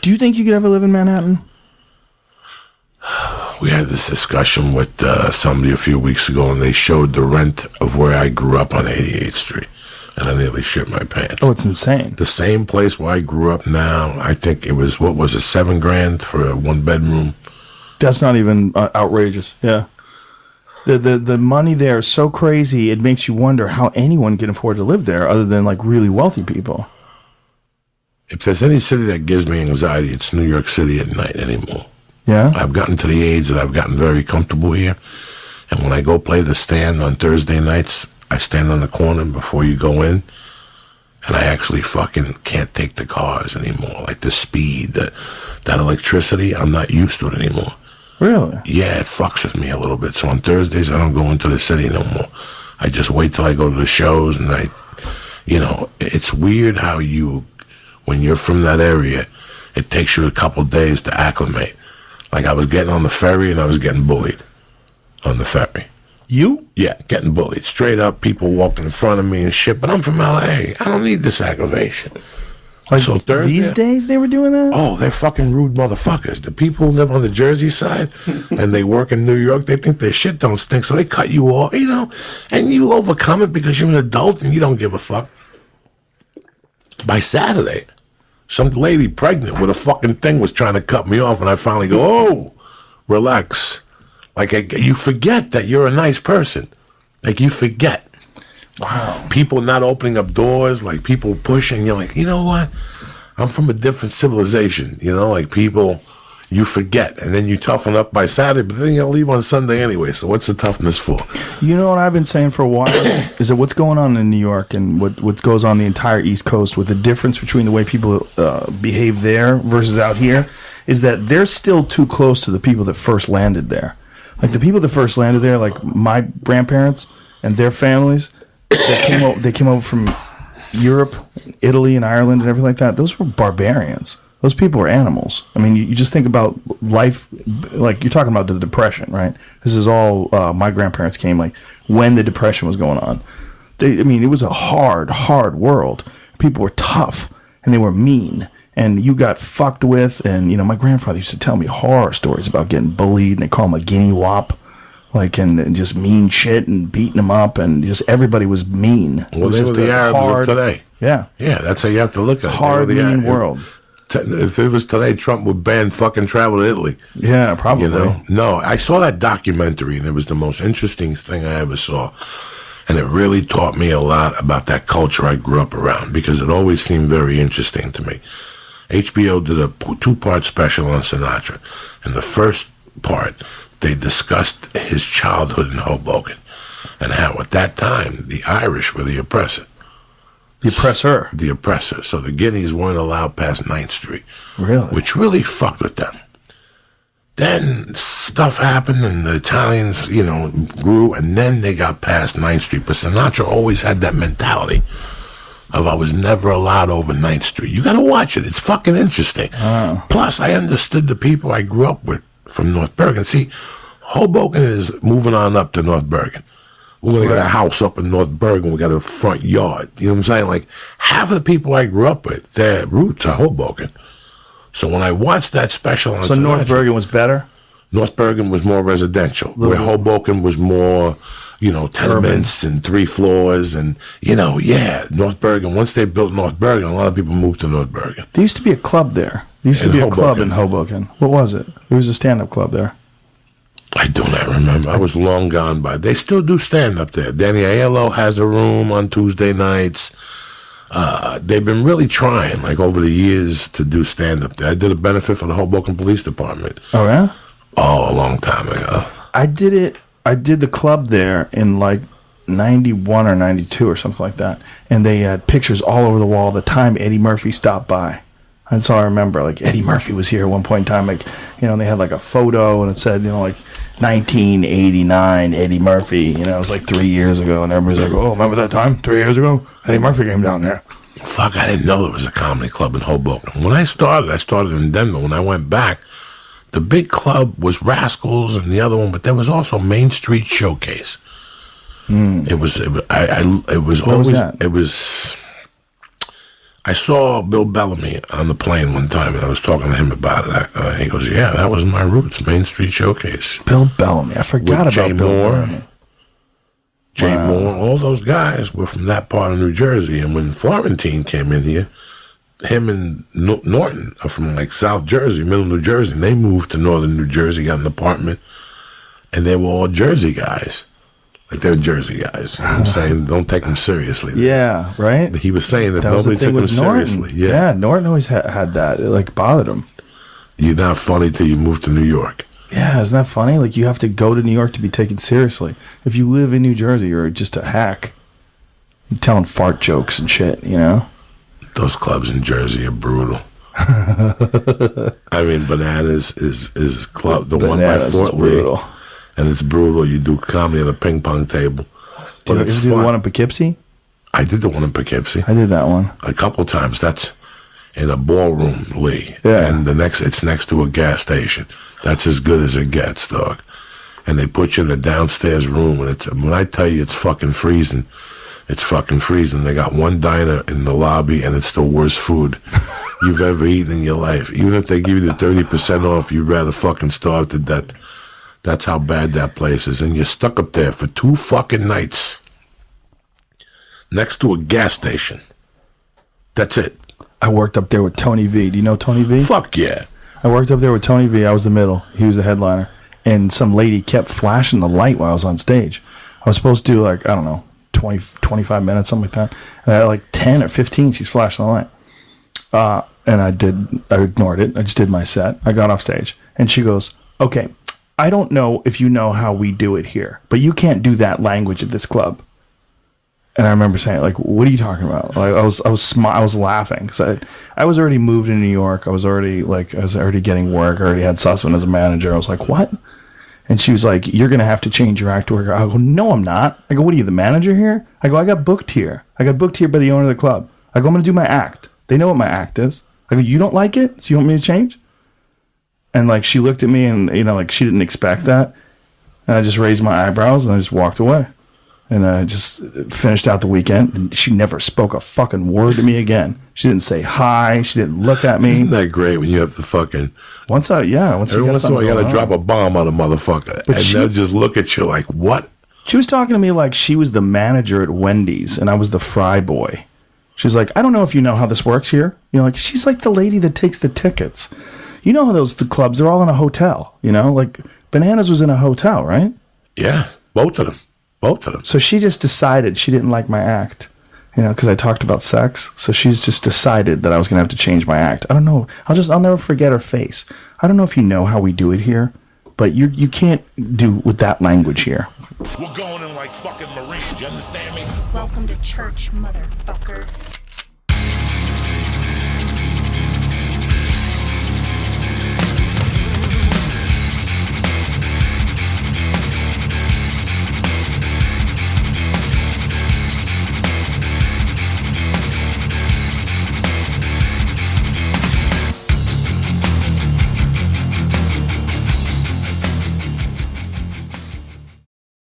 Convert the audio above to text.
Do you think you could ever live in Manhattan? We had this discussion with somebody a few weeks ago, and they showed the rent of where I grew up on 88th Street, and I nearly shit my pants. Oh, it's insane. The same place where I grew up now, I think it was, what was it, $7,000 for a 1-bedroom? That's not even outrageous. Yeah. The money there is so crazy, it makes you wonder how anyone can afford to live there other than like really wealthy people. If there's any city that gives me anxiety, it's New York City at night anymore. Yeah? I've gotten to the age that I've gotten very comfortable here. And when I go play the stand on Thursday nights, I stand on the corner before you go in. And I actually fucking can't take the cars anymore. Like the speed, that electricity, I'm not used to it anymore. Really? Yeah, it fucks with me a little bit. So on Thursdays, I don't go into the city no more. I just wait till I go to the shows. And it's weird how when you're from that area, it takes you a couple days to acclimate. Like I was getting on the ferry and I was getting bullied on the ferry. You? Yeah, getting bullied. Straight up, people walking in front of me and shit. But I'm from L.A. I don't need this aggravation. Like so Thursday, these days they were doing that? Oh, they're fucking rude motherfuckers. The people who live on the Jersey side and they work in New York, they think their shit don't stink, so they cut you off, and you overcome it because you're an adult and you don't give a fuck. By Saturday, some lady pregnant with a fucking thing was trying to cut me off, and I finally go, oh, relax. Like, you forget that you're a nice person. Like, you forget. Wow. People not opening up doors, like people pushing. You're like, you know what? I'm from a different civilization. Like people, you forget. And then you toughen up by Saturday, but then you'll leave on Sunday anyway. So what's the toughness for? You know what I've been saying for a while is that what's going on in New York and what goes on the entire East Coast with the difference between the way people behave there versus out here is that they're still too close to the people that first landed there. Like the people that first landed there, like my grandparents and their families, they came over from Europe, Italy, and Ireland and everything like that. Those were barbarians. Those people were animals. I mean, you just think about life, like you're talking about the Depression, right? This is all my grandparents came like when the Depression was going on. It was a hard world. People were tough and they were mean. And you got fucked with. And, my grandfather used to tell me horror stories about getting bullied. And they call him a guinea wop. Like, and just mean shit and beating them up. And just everybody was mean. Well, they were the Arabs of today. Yeah. Yeah, that's how you have to look at it. Hard, mean world. If it was today, Trump would ban fucking travel to Italy. Yeah, probably. No, I saw that documentary, and it was the most interesting thing I ever saw. And it really taught me a lot about that culture I grew up around, because it always seemed very interesting to me. HBO did a 2-part special on Sinatra. In the first part, they discussed his childhood in Hoboken and how at that time the Irish were the oppressor. The oppressor? The oppressor. So the Guineas weren't allowed past 9th Street. Really? Which really fucked with them. Then stuff happened and the Italians, grew, and then they got past 9th Street. But Sinatra always had that mentality of I was never allowed over 9th Street. You got to watch it. It's fucking interesting. Oh. Plus, I understood the people I grew up with from North Bergen. See, Hoboken is moving on up to North Bergen. We're going to get a house up in North Bergen. We got a front yard. You know what I'm saying? Like, half of the people I grew up with, their roots are Hoboken. So when I watched that special on Sinatra, North Bergen was better? North Bergen was more residential, where Hoboken was more, tenements and 3 floors. And, North Bergen, once they built North Bergen, a lot of people moved to North Bergen. There used to be a club there. There used to be a club in Hoboken. What was it? There was a stand-up club there. I do not remember. I was long gone by. They still do stand-up there. Danny Aiello has a room on Tuesday nights. They've been really trying, like, over the years to do stand-up there. I did a benefit for the Hoboken Police Department. Oh, yeah? Oh, a long time ago. I did the club there in, like, 91 or 92 or something like that. And they had pictures all over the wall the time Eddie Murphy stopped by. That's all I remember. Like, Eddie Murphy was here at one point in time. Like, they had, like, a photo, and it said, like, 1989 Eddie Murphy. It was, like, 3 years ago. And everybody's like, oh, remember that time? 3 years ago? Eddie Murphy came down there. Fuck, I didn't know there was a comedy club in Hoboken. When I started in Denver. When I went back, the big club was Rascals and the other one, but there was also Main Street Showcase. I saw Bill Bellamy on the plane one time, and I was talking to him about it. He goes, "Yeah, that was my roots, Main Street Showcase." Bill Bellamy. I forgot With about Jay Bill Moore. Bellamy. Jay Wow. Moore, all those guys were from that part of New Jersey. And when Florentine came in here, him and Norton are from like South Jersey, Middle New Jersey. And they moved to Northern New Jersey, got an apartment, and they were all Jersey guys. Like they're Jersey guys. You know what I'm saying? Don't take them seriously. Yeah, right? He was saying that Was the nobody thing took him with Norton. seriously. Yeah, Norton always had that. It like bothered him. You're not funny till you move to New York. Yeah, isn't that funny? Like, you have to go to New York to be taken seriously. If you live in New Jersey, you're just a hack. You're telling fart jokes and shit, you know? Those clubs in Jersey are brutal. I mean, Bananas is club, the Bananas one by Fort is Lee. brutal. And it's brutal. You do comedy at a ping pong table. But Did it's you do the fun. one in Poughkeepsie? I did the one in Poughkeepsie I did that one. a couple times. That's in a ballroom, Lee. Yeah. And it's next to a gas station. That's as good as it gets, dog. And they put you in the downstairs room, and when I tell you it's fucking freezing, it's fucking freezing. They got one diner in the lobby, and it's the worst food you've ever eaten in your life. Even if they give you the 30% off, you'd rather fucking starve to death. That's how bad that place is. And you're stuck up there for 2 fucking nights next to a gas station. That's it. I worked up there with Tony V. Do you know Tony V? Fuck yeah. I worked up there with Tony V. I was the middle. He was the headliner. And some lady kept flashing the light while I was on stage. I was supposed to do, like, I don't know, 20, 25 minutes, something like that. And at like 10 or 15, she's flashing the light. And I ignored it. I just did my set. I got off stage. And she goes, "Okay, I don't know if you know how we do it here, but you can't do that language at this club." And I remember saying, like, "What are you talking about?" Like, I was laughing because I was already moved to New York. I was already getting work. I already had Sussman as a manager. I was like, "What?" And she was like, "You're gonna have to change your act to work." I go, "No, I'm not." I go, "What are you, the manager here?" I go, "I got booked here. I got booked here by the owner of the club." I go, "I'm gonna do my act. They know what my act is." I go, "You don't like it, so you want me to change?" And like, she looked at me, and like, she didn't expect that. And I just raised my eyebrows and I just walked away. And I just finished out the weekend, and she never spoke a fucking word to me again. She didn't say hi. She didn't look at me. Isn't that great when you have to fucking... Every once in a while, you got to drop a bomb on a motherfucker. But and they'll just look at you like, what? She was talking to me like she was the manager at Wendy's, and I was the fry boy. She's like, "I don't know if you know how this works here." Like, she's like the lady that takes the tickets. You know how the clubs, they're all in a hotel, like Bananas was in a hotel, right? Yeah, both of them. So she just decided she didn't like my act, because I talked about sex. So she's just decided that I was going to have to change my act. I don't know. I'll never forget her face. I don't know if you know how we do it here, but you can't do with that language here. We're going in like fucking Marines, you understand me? Welcome to church, motherfucker.